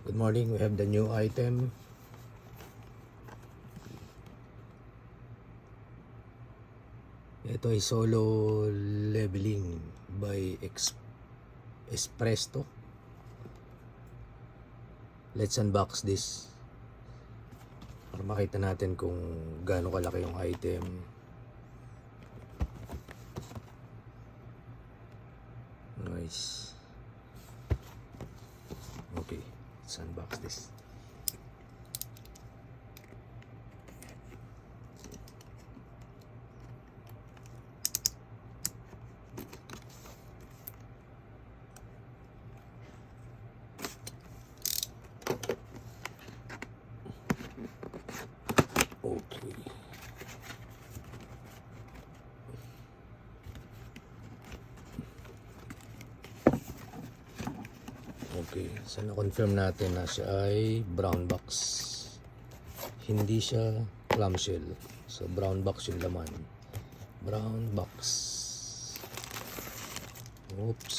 Good morning, we have the new item. Ito ay solo leveling by Espresto. Let's unbox this para makita natin kung gaano kalaki yung item. Nice. Okay, let's unbox this. Okay. Okay, so na-confirm natin na siya ay brown box. Hindi siya clamshell. So brown box yung laman. Brown box. Oops.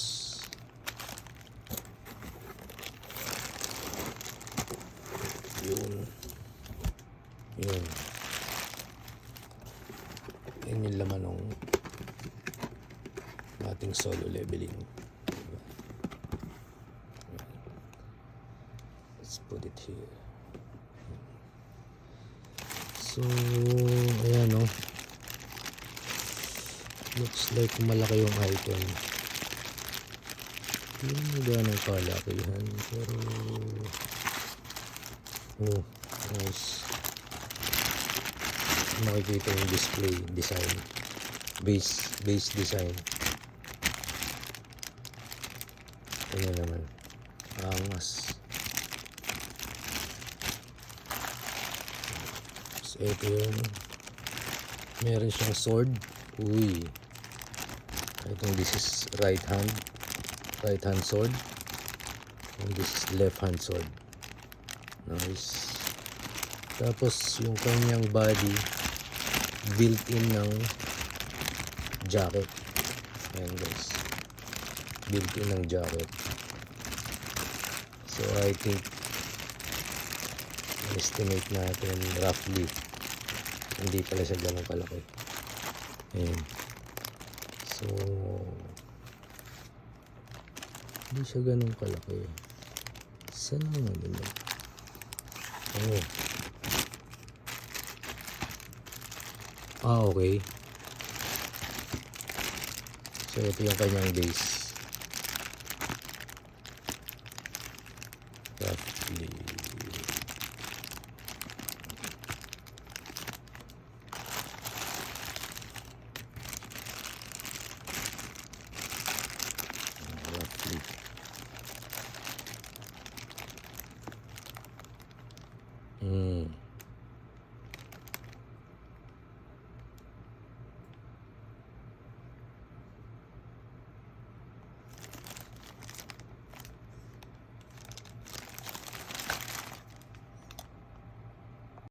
Yun. Yun. Yan yung laman ng ating solo leveling. Let's put it here. So, ayan o. Looks like malaki yung item. Hindi mo ganang kalakihan. Pero, oh, nice. Makikita yung display design. Base design. Ayan naman. Angas. Ito yung meron siyang sword. Uy, I think this is right hand sword, and this is left hand sword. Nice. Tapos yung kanyang body built in ng jacket. Ayan guys, built in ng jacket. So I think estimate natin roughly hindi pala siya ganun kalaki. Ayan. So hindi siya ganun kalaki. Saan naman yun? Okay. So ito yung kanyang base. Roughly roughly